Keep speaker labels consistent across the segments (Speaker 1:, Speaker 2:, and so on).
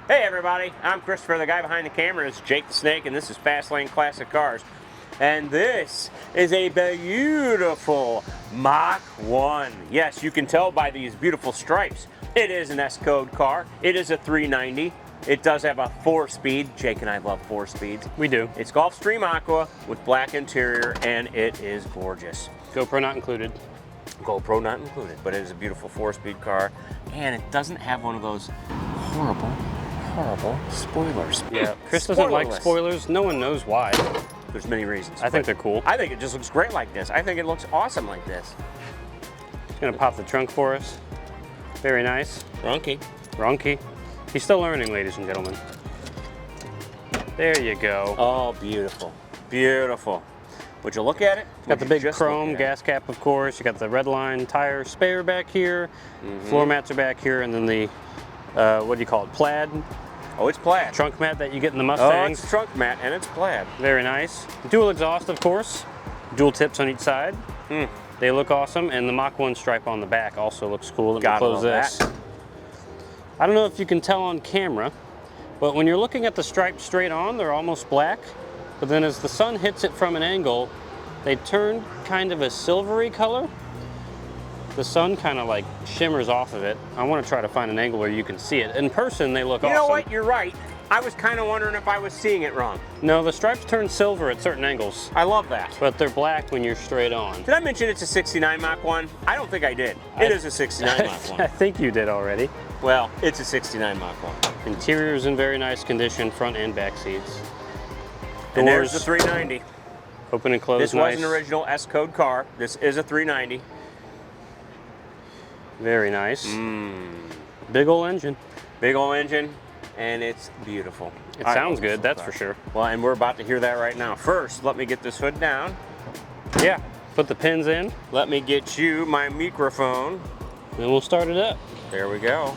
Speaker 1: Hey everybody, I'm Christopher. The guy behind the camera is Jake the Snake, and this is Fast Lane Classic Cars. And this is a beautiful Mach 1. Yes, you can tell by these beautiful stripes. It is an S-code car. It is a 390. It does have a 4-speed. Jake and I love 4 speeds.
Speaker 2: We do.
Speaker 1: It's Gulfstream Aqua with black interior, and it is gorgeous.
Speaker 2: GoPro not included.
Speaker 1: GoPro not included, but it is a beautiful 4-speed car, and it doesn't have one of those horrible spoilers.
Speaker 2: Yeah, Chris doesn't like spoilers. No one knows why.
Speaker 1: There's many reasons.
Speaker 2: I think they're cool.
Speaker 1: I think it just looks great like this. I think it looks awesome like this.
Speaker 2: He's gonna pop the trunk for us. Very nice.
Speaker 1: Ronky.
Speaker 2: He's still learning, ladies and gentlemen. There you go.
Speaker 1: Oh, beautiful. Beautiful. Would you look at it?
Speaker 2: Got the big chrome gas cap, of course. You got the red line tire spare back here. Floor mats are back here, and then the, what do you call it, plaid?
Speaker 1: Oh, it's plaid.
Speaker 2: Trunk mat that you get in the Mustangs.
Speaker 1: Oh, it's trunk mat, and it's plaid.
Speaker 2: Very nice. Dual exhaust, of course. Dual tips on each side. They look awesome, and the Mach 1 stripe on the back also looks cool. Let me close this. I don't know if you can tell on camera, but when you're looking at the stripes straight on, they're almost black. But then as the sun hits it from an angle, they turn kind of a silvery color. The sun kind of like shimmers off of it. I want to try to find an angle where you can see it. In person, they look awesome.
Speaker 1: You know what? You're right. I was kind of wondering if I was seeing it wrong.
Speaker 2: No, the stripes turn silver at certain angles.
Speaker 1: I love that.
Speaker 2: But they're black when you're straight on.
Speaker 1: Did I mention it's a 69 Mach 1? I don't think I did. It is a 69 Mach 1.
Speaker 2: I think you did already.
Speaker 1: Well, it's a 69 Mach 1.
Speaker 2: Interior is in very nice condition, front and back seats.
Speaker 1: And there's the 390.
Speaker 2: Open and close.
Speaker 1: This was an original S-code car. This is a 390.
Speaker 2: Very nice. Big old engine.
Speaker 1: Big old engine, and it's beautiful.
Speaker 2: It sounds good, that's for sure.
Speaker 1: Well, and we're about to hear that right now. First, let me get this hood down.
Speaker 2: Yeah, put the pins in.
Speaker 1: Let me get you my microphone.
Speaker 2: Then we'll start it up.
Speaker 1: There we go.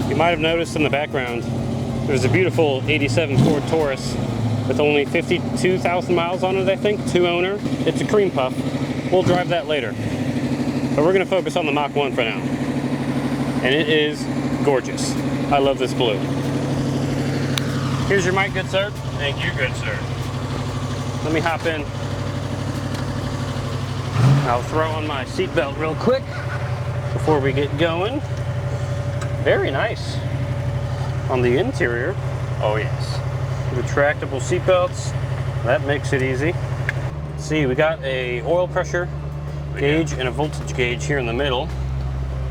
Speaker 2: You might have noticed in the background, there's a beautiful 87 Ford Taurus with only 52,000 miles on it, I think, 2-owner. It's a cream puff. We'll drive that later. But we're gonna focus on the Mach 1 for now. And it is gorgeous. I love this blue. Here's your mic, good sir.
Speaker 1: Thank you, good sir.
Speaker 2: Let me hop in. I'll throw on my seatbelt real quick before we get going. Very nice on the interior.
Speaker 1: Oh yes.
Speaker 2: Retractable seatbelts. That makes it easy. Let's see, we got a oil pressure gauge and a voltage gauge here in the middle.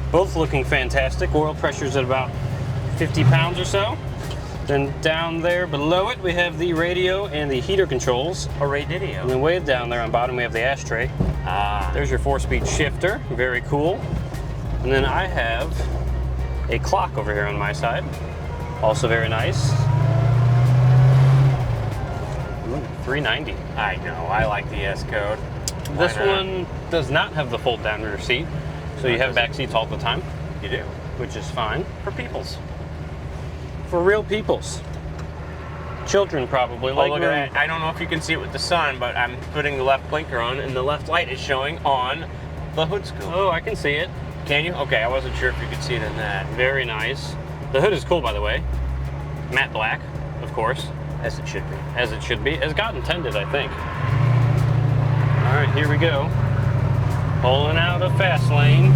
Speaker 2: Both looking fantastic. Oil pressure's at about 50 pounds or so. Then down there below it, we have the radio and the heater controls.
Speaker 1: A radio.
Speaker 2: And then way down there on bottom, we have the ashtray. There's your 4-speed shifter. Very cool. And then I have a clock over here on my side. Also very nice. Ooh, 390.
Speaker 1: I know, I like the S-code.
Speaker 2: This one does not have the fold down rear seat, so you have back seats all the time.
Speaker 1: You do.
Speaker 2: Which is fine.
Speaker 1: For peoples.
Speaker 2: For real peoples. Children probably.
Speaker 1: Oh, look at that. I don't know if you can see it with the sun, but I'm putting the left blinker on, and the left light is showing on the hood scoop.
Speaker 2: Oh, I can see it.
Speaker 1: Can you? Okay, I wasn't sure if you could see it in that.
Speaker 2: Very nice. The hood is cool, by the way. Matte black, of course.
Speaker 1: As it should be.
Speaker 2: As it should be. As God intended, I think. All right, here we go. Pulling out of fast lane.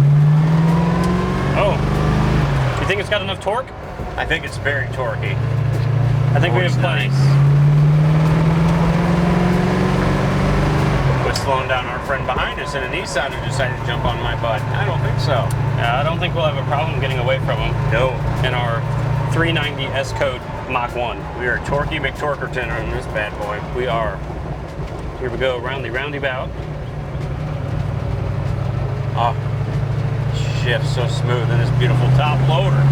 Speaker 2: Oh, you think it's got enough torque?
Speaker 1: I think it's very torquey.
Speaker 2: I think we have plenty.
Speaker 1: We're slowing down our friend behind us, and an Nissan decided to jump on my butt. I don't think so.
Speaker 2: I don't think we'll have a problem getting away from him.
Speaker 1: No.
Speaker 2: In our 390 S-code Mach 1.
Speaker 1: We are Torquey McTorkerton on this bad boy.
Speaker 2: We are. Here we go, roundabout.
Speaker 1: Oh, shifts so smooth in this beautiful top loader.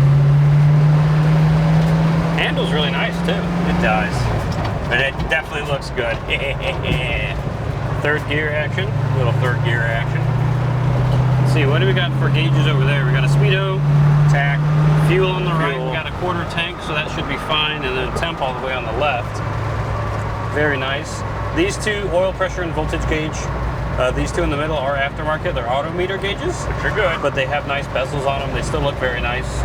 Speaker 2: Handle's really nice too.
Speaker 1: It does. But it definitely looks good.
Speaker 2: third gear action.
Speaker 1: Little third gear action.
Speaker 2: Let's see, what do we got for gauges over there? We got a speedo,
Speaker 1: Tack.
Speaker 2: fuel on the right. We got a quarter tank, so that should be fine, and then temp all the way on the left. Very nice. These two, oil pressure and voltage gauge. These two in the middle are aftermarket. They're auto meter gauges,
Speaker 1: Which are good.
Speaker 2: but they have nice bezels on them. They still look very nice.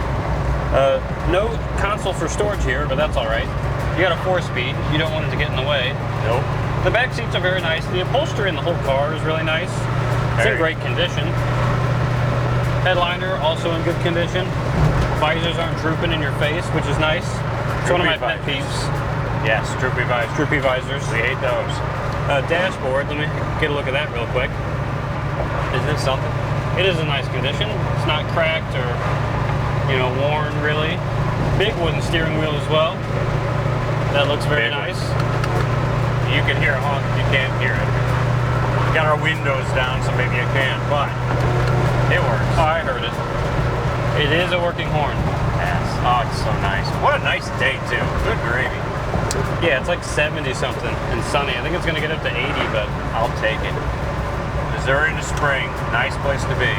Speaker 2: No console for storage here, but that's all right. You got a 4-speed. You don't want it to get in the way.
Speaker 1: Nope.
Speaker 2: The back seats are very nice. The upholstery in the whole car is really nice. It's in great condition. Headliner also in good condition. Visors aren't drooping in your face, which is nice. It's one of my pet peeves.
Speaker 1: Yes, droopy visors.
Speaker 2: Droopy visors.
Speaker 1: We hate those.
Speaker 2: Dashboard, let me get a look at that real quick.
Speaker 1: Isn't it something?
Speaker 2: It is in nice condition. It's not cracked or, you know, worn really. Big wooden steering wheel as well. That looks very nice.
Speaker 1: You can hear a honk if you can't hear it. We got our windows down, so maybe you can't, but it works.
Speaker 2: Oh, I heard it. It is a working horn.
Speaker 1: Yes. Oh, it's so nice. What a nice day, too. Good gravy.
Speaker 2: Yeah, it's like 70 something and sunny. I think it's gonna get up to 80, but
Speaker 1: I'll take it. Missouri in the spring, nice place to be.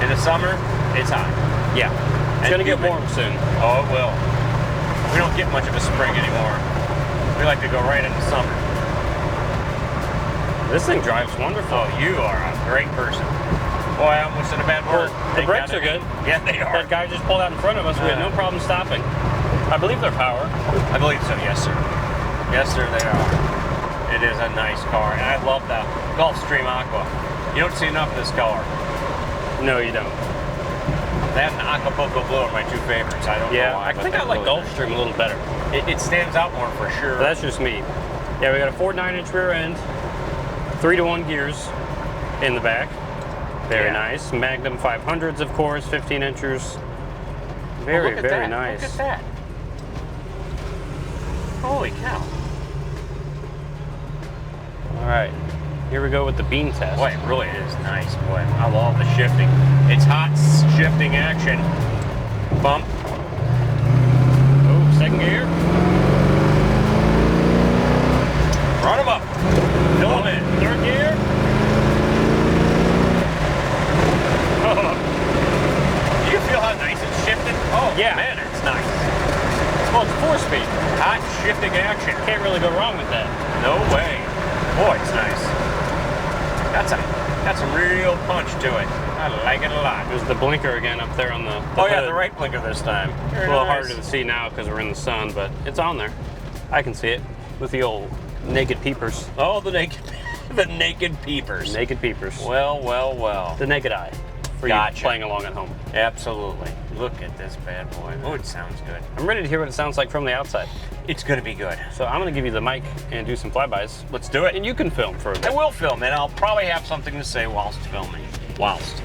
Speaker 1: In the summer, it's hot.
Speaker 2: yeah. It's gonna get warm soon.
Speaker 1: Oh, it will. We don't get much of a spring anymore. We like to go right into summer.
Speaker 2: This thing drives wonderful.
Speaker 1: Oh, you are a great person. Boy, I almost said a bad word.
Speaker 2: The brakes are good.
Speaker 1: Yeah, they are.
Speaker 2: That guy just pulled out in front of us. We had no problem stopping. I believe they're power.
Speaker 1: I believe so, yes, sir. Yes, sir, they are. It is a nice car, and I love the Gulfstream Aqua. You don't see enough of this color.
Speaker 2: No, you don't.
Speaker 1: That and Acapulco Blue are my two favorites. I don't know why.
Speaker 2: I think I like Gulfstream a little better.
Speaker 1: It stands out more for sure.
Speaker 2: But that's just me. Yeah, we got a Ford 9-inch rear end, 3-to-1 gears in the back. Very nice. Magnum 500s, of course, 15 inchers. Very, very nice.
Speaker 1: Look at that. Holy cow.
Speaker 2: All right, here we go with the beam test.
Speaker 1: Boy, it really is nice, boy. I love the shifting. It's hot shifting action. Bump.
Speaker 2: Oh, second gear.
Speaker 1: Run them up. Fill them in.
Speaker 2: Third gear.
Speaker 1: Do you feel how nice it's shifted? Oh,
Speaker 2: Yeah.
Speaker 1: man, it's nice.
Speaker 2: Well, it's 4-speed.
Speaker 1: Hot shifting action.
Speaker 2: Can't really go wrong with that.
Speaker 1: No way. Boy, it's nice. Got some real punch to it. I like it a lot.
Speaker 2: There's the blinker again up there on the
Speaker 1: Oh yeah,
Speaker 2: hood.
Speaker 1: the right blinker this time.
Speaker 2: It's a little harder to see now because we're in the sun, but it's on there. I can see it with the old naked peepers.
Speaker 1: Oh, the naked peepers.
Speaker 2: Naked peepers.
Speaker 1: Well, well, well.
Speaker 2: The naked eye for you playing along at home.
Speaker 1: Absolutely. Look at this bad boy. Oh, it sounds good.
Speaker 2: I'm ready to hear what it sounds like from the outside.
Speaker 1: It's going to be good.
Speaker 2: So I'm going to give you the mic and do some flybys.
Speaker 1: Let's do it.
Speaker 2: And you can film for a bit.
Speaker 1: I will film, and I'll probably have something to say whilst filming. Whilst.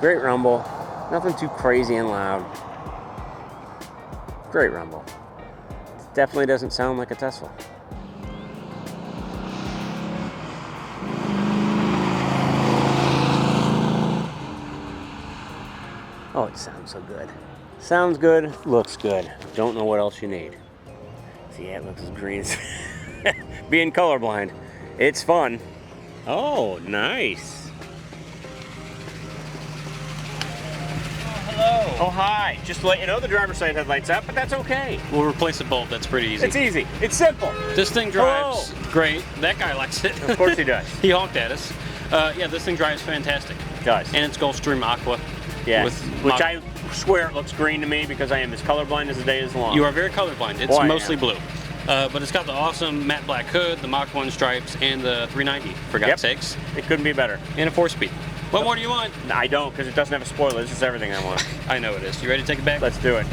Speaker 3: Great rumble, nothing too crazy and loud. Great rumble. Definitely doesn't sound like a Tesla. Oh, it sounds so good. Sounds good, looks good. Don't know what else you need. See, yeah, it looks as green as being colorblind. It's fun. Oh, nice.
Speaker 1: Oh, hi. Just to let you know, the driver's side headlights up, but that's okay.
Speaker 2: We'll replace a bulb. That's pretty easy.
Speaker 1: It's easy. It's simple.
Speaker 2: This thing drives great. That guy likes it.
Speaker 1: Of course he does.
Speaker 2: He honked at us. Yeah, this thing drives fantastic.
Speaker 1: It does.
Speaker 2: And it's Gulfstream Aqua.
Speaker 1: Yeah. Which I swear it looks green to me because I am as colorblind as the day is long.
Speaker 2: You are very colorblind. It's mostly blue. But it's got the awesome matte black hood, the Mach 1 stripes, and the 390, for God's sakes.
Speaker 1: It couldn't be better.
Speaker 2: And a 4-speed. What more do you want?
Speaker 1: I don't, because it doesn't have a spoiler. This is everything I want.
Speaker 2: I know it is. You ready to take it back?
Speaker 1: Let's do it.